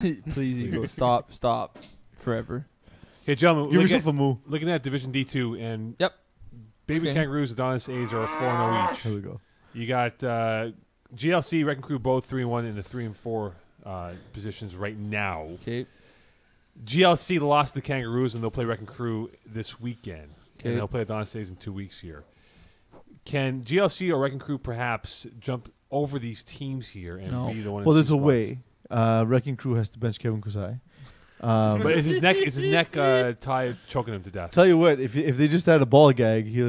Please, Eagle, stop, forever. Hey, gentlemen, Give yourself a moo. looking at Division D2, and Yep. Baby Okay. Kangaroos, Adonis A's are 4-0 each. Here we go. You got GLC, Wrecking Crew, both 3-1 in the 3 and 4 positions right now. Okay. GLC lost the Kangaroos, and they'll play Wrecking Crew this weekend. Okay. And they'll play Adonis A's in 2 weeks here. Can GLC or Wrecking Crew perhaps jump over these teams here and No. be the one? Well, in there's two a spots? way. Wrecking Crew has to bench Kevin Kusai. But is his neck tie choking him to death? Tell you what, if they just had a ball gag, he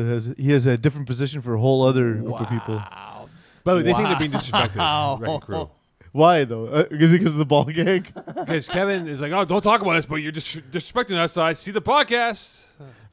has a different position for a whole other group of people. Wow. By the way, they think they're being disrespected. Wow. Wrecking Crew. Why though? Is it because of the ball gag? Because Kevin is like, oh, don't talk about us, but you're disrespecting us. So I see the podcast.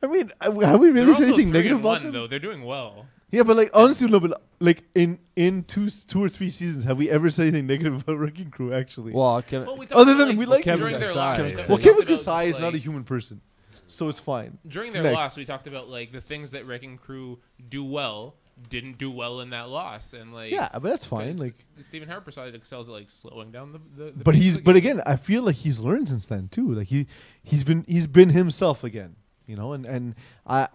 I mean, have we really They're said also anything 3 negative and about 1 them? though. They're doing well. Yeah, but like honestly, no. But like in two or three seasons, have we ever said anything negative about Wrecking Crew? Actually, Well, Kevin. Well, we Other talked than about, we like Kevin during their Kasai. loss. Kevin we well, talked Kevin about Kasai just, is not a like, human person, so it's fine. During their Next. loss, we talked about like the things that Wrecking Crew do well didn't do well in that loss, and like Yeah, but that's fine. 'cause Like, Stephen Harper side excels at like slowing down the but pace he's of the but game. again, I feel like he's learned since then too. Like he's been himself again. You know, and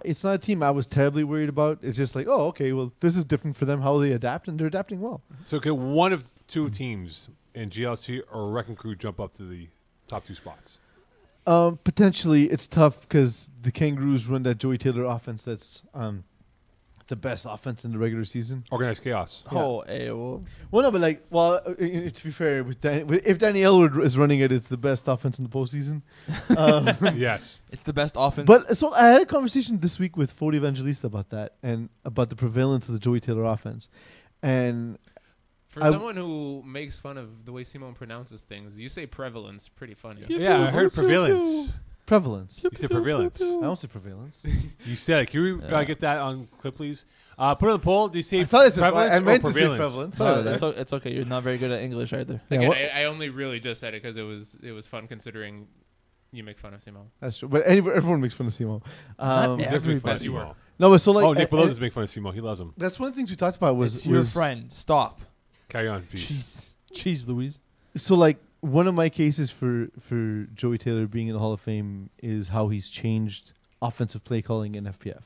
it's not a team I was terribly worried about. It's just like, oh, okay, well, this is different for them how they adapt, and they're adapting well. So can one of two teams in GLC or Wrecking Crew jump up to the top 2 spots? Potentially, it's tough because the Kangaroos run that Joey Taylor offense. That's the best offense in the regular season. Organized chaos. Oh, well. Well, no, but like, to be fair, if Danny Elwood is running it, it's the best offense in the postseason. Yes. It's the best offense. But so I had a conversation this week with Fody Evangelista about that and about the prevalence of the Joey Taylor offense, and For someone who makes fun of the way Simone pronounces things, you say prevalence, pretty funny. Yeah, I heard prevalence. prevalence. You said prevalence. I don't say prevalence. You said it. Can we get that on clip, please? Put it on the poll. Do you say I thought I said prevalence I or meant to say prevalence? prevalence. No, Sorry about that. it's okay. You're not very good at English either. Yeah, Again, what- I only really just said it because it was fun considering you make fun of Simone. That's true. But everyone makes fun of Simo. Not He does make fun of As you Simo. were. No, but so like, Oh, Nick Below and- does make fun of Simo. He loves him. that's one of the things we talked about was It's your was- friend. Stop. Carry on, please. Jeez, Louise. So like one of my cases for Joey Taylor being in the Hall of Fame is how he's changed offensive play calling in FPF.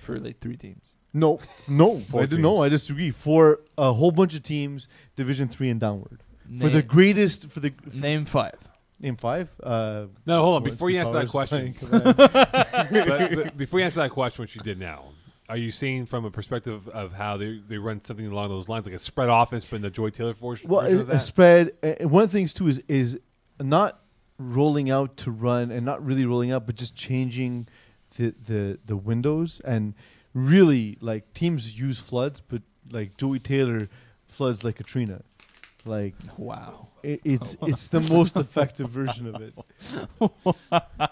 For like 3 teams. No, Four I didn't know. teams. I disagree. For a whole bunch of teams, Division 3 and downward. For the Name, greatest, name 5. name 5. No, hold on. Before you answer that question, but before you answer that question, which you did now, are you seeing from a perspective of how they run something along those lines, like a spread offense, but in the Joy Taylor force? well, version of a that? spread. One of the things too is not rolling out to run and not really rolling out, but just changing the windows and really like teams use floods, but like Joey Taylor floods like Katrina. Like Wow. it's the most effective version of it.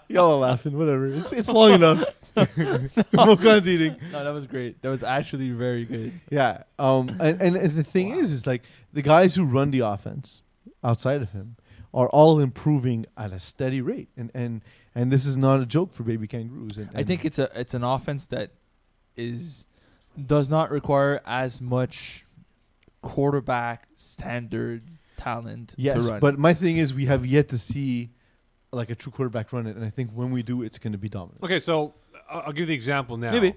Y'all are laughing, whatever. It's long enough. Mokan's eating. No, that was great. That was actually very good. Yeah. And the thing is like the guys who run the offense outside of him are all improving at a steady rate. And this is not a joke for Baby Kangaroos. I think it's an offense that does not require as much quarterback standard talent yes, to run. but my thing is we have yet to see like a true quarterback run it, and I think when we do, it's going to be dominant. Okay, so I'll give you the example now. Maybe.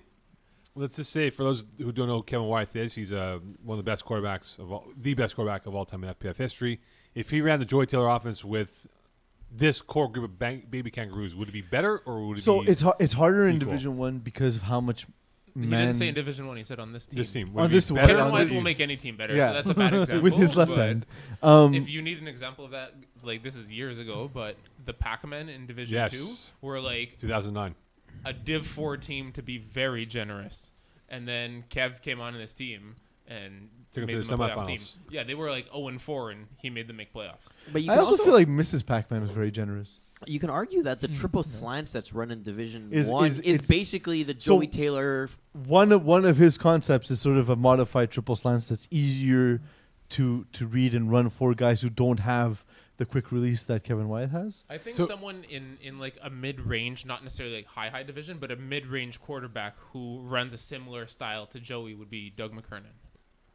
Let's just say, for those who don't know who Kevin Wyeth is, he's one of the best quarterbacks the best quarterback of all time in FPF history. If he ran the Joy Taylor offense with this core group of Baby Kangaroos, would it be better or would it So be it's harder in equal? Division 1 because of how much He didn't say in Division 1, he said on this team. this team? On Would it this be one. better Kevin on Wyeth this will team. make any team better, Yeah. so that's a bad example. with his left but hand. If you need an example of that, like this is years ago, but the Pac-Men in Division Yes. 2 were like 2009. a Div 4 team to be very generous. And then Kev came on in this team and Took him made to them the a playoff semifinals. team. Yeah, they were like 0-4, and he made them make playoffs. But you I can also feel like Mrs. Pac-Man was very generous. you can argue that the triple slants that's run in Division Is- 1 is- is it's- basically the so- Joey Taylor. One of his concepts is sort of a modified triple slants that's easier to read and run for guys who don't have the quick release that Kevin Wyeth has. I think So- someone in like a mid-range, not necessarily like high division, but a mid-range quarterback who runs a similar style to Joey would be Doug McKernan.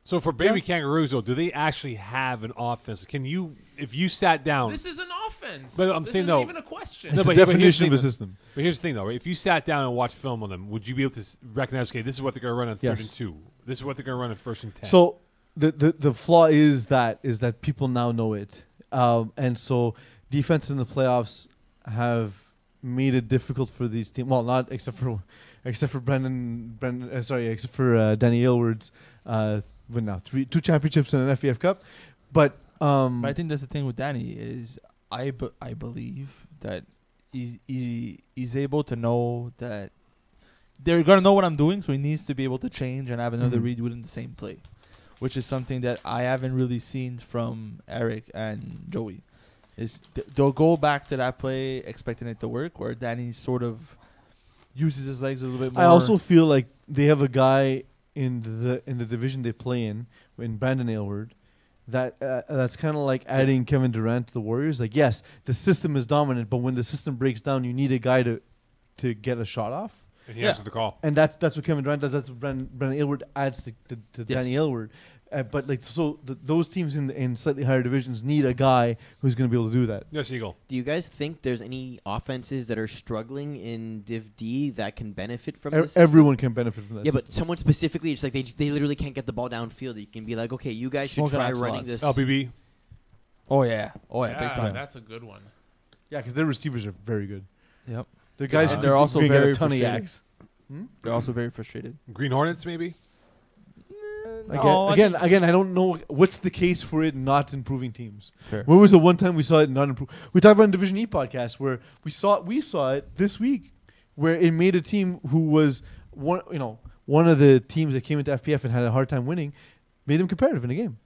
So for Baby Kangaroos, though, do they actually have an offense? Can you, if you sat down, This is an offense. But I'm this saying, isn't though, even a question. It's No, a but here's the definition of a thing, though. system. but here's the thing, though, right? If you sat down and watched film on them, would you be able to recognize, okay, this is what they're going to run on 3rd Yes. and 2. This is what they're going to run on 1st and 10. So the flaw is that people now know it, and so defense in the playoffs have made it difficult for these teams. Well, not except for except for Danny Aylward's win now 2 championships and an FAF Cup, but But I think that's the thing with Danny is I believe that he's able to know that they're gonna know what I'm doing, so he needs to be able to change and have another Mhm. read within the same play, which is something that I haven't really seen from Eric and Joey. Is they'll go back to that play expecting it to work, where Danny sort of uses his legs a little bit more. I also feel like they have a guy in the division they play in Brandon Aylward, that's kind of like adding Kevin Durant to the Warriors. Like, yes, the system is dominant, but when the system breaks down, you need a guy to get a shot off. and he answered the call. And that's what Kevin Durant does. That's what Brandon Aylward adds to Danny Aylward. But like, so those teams in slightly higher divisions need a guy who's going to be able to do that. Yes, Eagle. Do you guys think there's any offenses that are struggling in Div D that can benefit from this? Everyone can benefit from that. Yeah, but system. someone specifically, it's like they literally can't get the ball downfield. You can be like, okay, you guys should Smoking try axolotls. running this. LBB. Oh yeah, big Yeah, time. that's a good one. Yeah, because their receivers are very good. Yep. They're guys And who they're can also get very a ton of frustrated. yaks. They're also very frustrated. Green Hornets, maybe? Again, I don't know what's the case for it not improving teams. Fair. When was the one time we saw it not improve? We talked about in Division E podcast where we saw it this week, where it made a team who was one of the teams that came into FPF and had a hard time winning, made them competitive in a game.